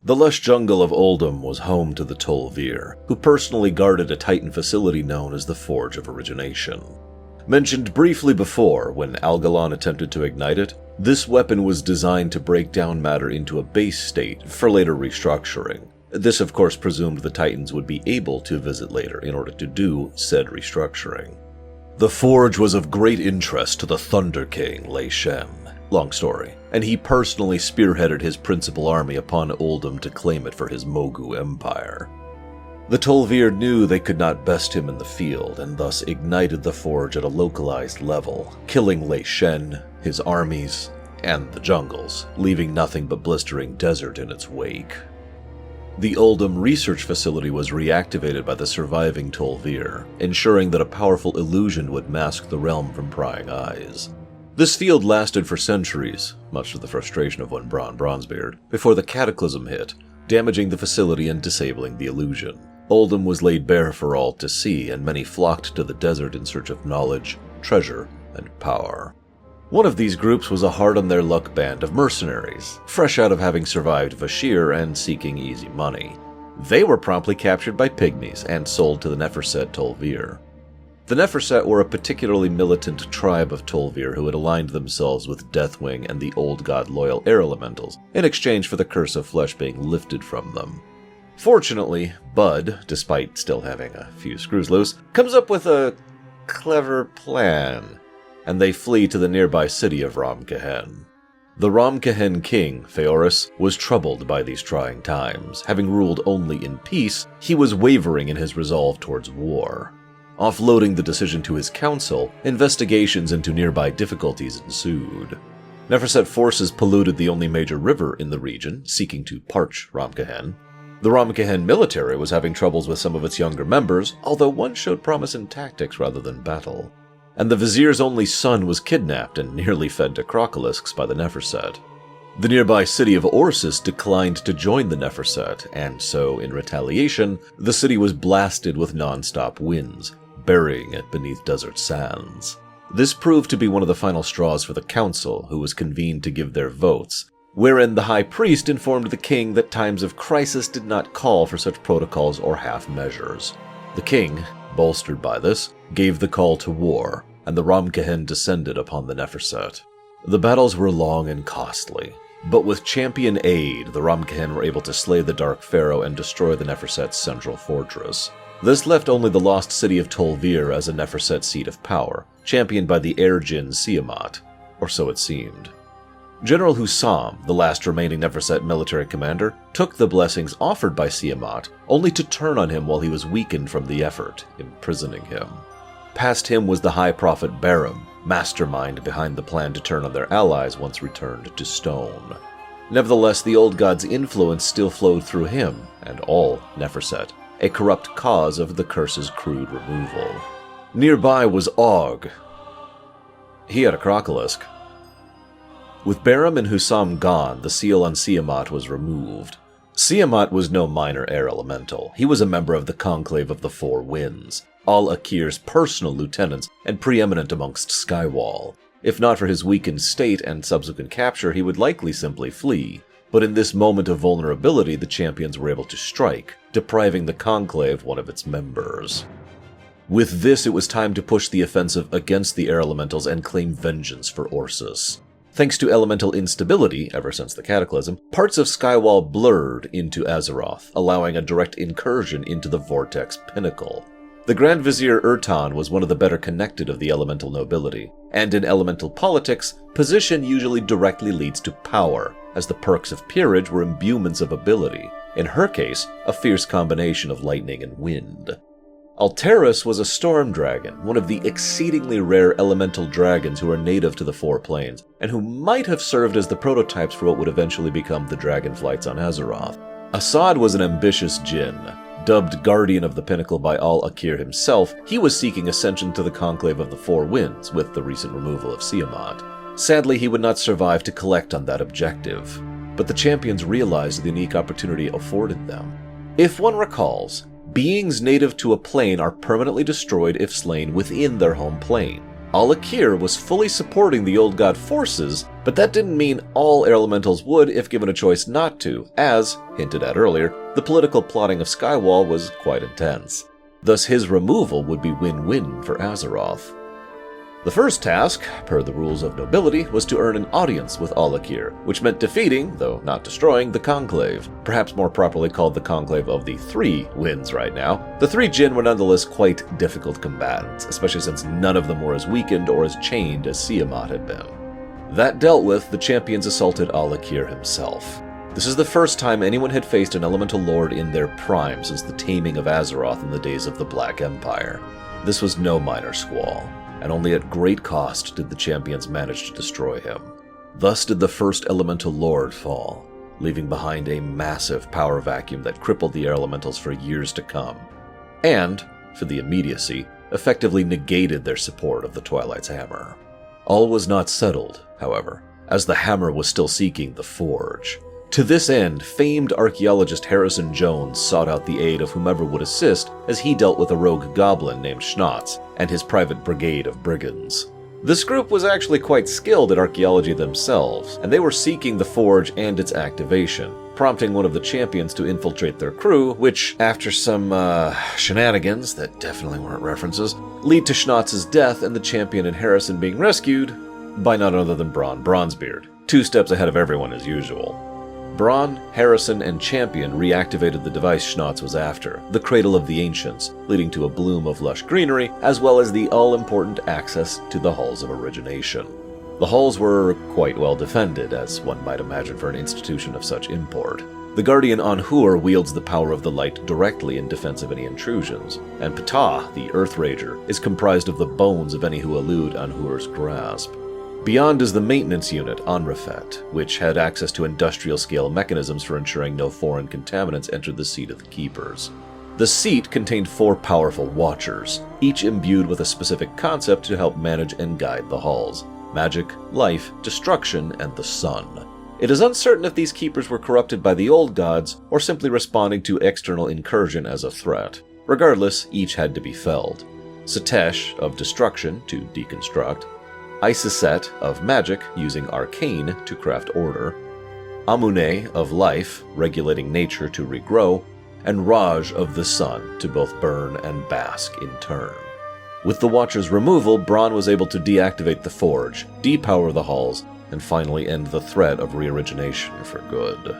The lush jungle of Uldum was home to the Tol'vir, who personally guarded a Titan facility known as the Forge of Origination. Mentioned briefly before, when Algalon attempted to ignite it, this weapon was designed to break down matter into a base state for later restructuring. This of course presumed the Titans would be able to visit later in order to do said restructuring. The Forge was of great interest to the Thunder King, Lei Shen. Long story. And he personally spearheaded his principal army upon Uldum to claim it for his Mogu Empire. The Tol'vir knew they could not best him in the field, and thus ignited the Forge at a localized level, killing Lei Shen, his armies, and the jungles, leaving nothing but blistering desert in its wake. The Uldum research facility was reactivated by the surviving Tol'vir, ensuring that a powerful illusion would mask the realm from prying eyes. This field lasted for centuries, much to the frustration of one Bronzebeard, before the Cataclysm hit, damaging the facility and disabling the illusion. Uldum was laid bare for all to see, and many flocked to the desert in search of knowledge, treasure, and power. One of these groups was a hard-on-their-luck band of mercenaries, fresh out of having survived Vashir and seeking easy money. They were promptly captured by pygmies and sold to the Neferset Tol'vir. The Neferset were a particularly militant tribe of Tol'vir who had aligned themselves with Deathwing and the old god-loyal air elementals in exchange for the curse of flesh being lifted from them. Fortunately, Bud, despite still having a few screws loose, comes up with a clever plan, and they flee to the nearby city of Ram-Kehen. The Ram-Kehen king, Phaoris, was troubled by these trying times. Having ruled only in peace, he was wavering in his resolve towards war. Offloading the decision to his council, investigations into nearby difficulties ensued. Neferset forces polluted the only major river in the region, seeking to parch Ram-Kehen. The Ram-Kehen military was having troubles with some of its younger members, although one showed promise in tactics rather than battle. And the vizier's only son was kidnapped and nearly fed to crocolisks by the Neferset. The nearby city of Orsis declined to join the Neferset, and so, in retaliation, the city was blasted with non-stop winds, burying it beneath desert sands. This proved to be one of the final straws for the council, who was convened to give their votes, wherein the high priest informed the king that times of crisis did not call for such protocols or half measures. The king, bolstered by this, gave the call to war, and the Ram-Kehen descended upon the Neferset. The battles were long and costly, but with champion aid, the Ram-Kehen were able to slay the Dark Pharaoh and destroy the Neferset's central fortress. This left only the lost city of Tol'vir as a Neferset seat of power, championed by the air djinn Siamat, or so it seemed. General Hussam, the last remaining Neferset military commander, took the blessings offered by Siamat, only to turn on him while he was weakened from the effort, imprisoning him. Past him was the High Prophet Barum, mastermind behind the plan to turn on their allies once returned to stone. Nevertheless, the old god's influence still flowed through him, and all Neferset, a corrupt cause of the curse's crude removal. Nearby was Og. He had a crocolisk. With Barum and Hussam gone, the seal on Siamat was removed. Siamat was no minor air elemental. He was a member of the Conclave of the Four Winds, Al-Akir's personal lieutenants and preeminent amongst Skywall. If not for his weakened state and subsequent capture, he would likely simply flee. But in this moment of vulnerability, the champions were able to strike, depriving the Conclave one of its members. With this, it was time to push the offensive against the air elementals and claim vengeance for Orsis. Thanks to elemental instability, ever since the Cataclysm, parts of Skywall blurred into Azeroth, allowing a direct incursion into the Vortex Pinnacle. The Grand Vizier Urtan was one of the better connected of the elemental nobility, and in elemental politics, position usually directly leads to power, as the perks of peerage were imbuements of ability, in her case, a fierce combination of lightning and wind. Alteris was a storm dragon, one of the exceedingly rare elemental dragons who are native to the Four Planes, and who might have served as the prototypes for what would eventually become the dragonflights on Azeroth. Assad was an ambitious djinn. Dubbed Guardian of the Pinnacle by Al-Akir himself, he was seeking ascension to the Conclave of the Four Winds with the recent removal of Siamat. Sadly, he would not survive to collect on that objective, but the champions realized the unique opportunity afforded them. If one recalls, beings native to a plane are permanently destroyed if slain within their home plane. Al'Akir was fully supporting the Old God forces, but that didn't mean all air elementals would if given a choice not to, as, hinted at earlier, the political plotting of Skywall was quite intense. Thus his removal would be win-win for Azeroth. The first task, per the rules of nobility, was to earn an audience with Al'Akir, which meant defeating, though not destroying, the Conclave, perhaps more properly called the Conclave of the Three Winds right now. The Three Jinn were nonetheless quite difficult combatants, especially since none of them were as weakened or as chained as Siamat had been. That dealt with, the champions assaulted Al'Akir himself. This is the first time anyone had faced an elemental lord in their prime since the taming of Azeroth in the days of the Black Empire. This was no minor squall, and only at great cost did the champions manage to destroy him. Thus did the first elemental lord fall, leaving behind a massive power vacuum that crippled the air elementals for years to come, and, for the immediacy, effectively negated their support of the Twilight's hammer. All was not settled, however, as the hammer was still seeking the forge. To this end, famed archaeologist Harrison Jones sought out the aid of whomever would assist as he dealt with a rogue goblin named Schnatz and his private brigade of brigands. This group was actually quite skilled at archaeology themselves, and they were seeking the forge and its activation, prompting one of the champions to infiltrate their crew, which, after some shenanigans that definitely weren't references, lead to Schnatz's death and the champion and Harrison being rescued by none other than Bronzebeard, 2 steps ahead of everyone as usual. Bronn, Harrison, and Champion reactivated the device Schnatz was after, the Cradle of the Ancients, leading to a bloom of lush greenery, as well as the all-important access to the Halls of Origination. The halls were quite well defended, as one might imagine for an institution of such import. The Guardian Anhur wields the power of the light directly in defense of any intrusions, and Ptah, the Earth Rager, is comprised of the bones of any who elude Anhur's grasp. Beyond is the maintenance unit, Anrefet, which had access to industrial-scale mechanisms for ensuring no foreign contaminants entered the seat of the Keepers. The seat contained 4 powerful Watchers, each imbued with a specific concept to help manage and guide the halls: magic, life, destruction, and the sun. It is uncertain if these Keepers were corrupted by the Old Gods, or simply responding to external incursion as a threat. Regardless, each had to be felled. Satesh, of destruction, to deconstruct; Isiset, of magic, using arcane to craft order; Amune, of life, regulating nature to regrow; and Raj, of the sun, to both burn and bask in turn. With the Watcher's removal, Bronn was able to deactivate the forge, depower the halls, and finally end the threat of reorigination for good.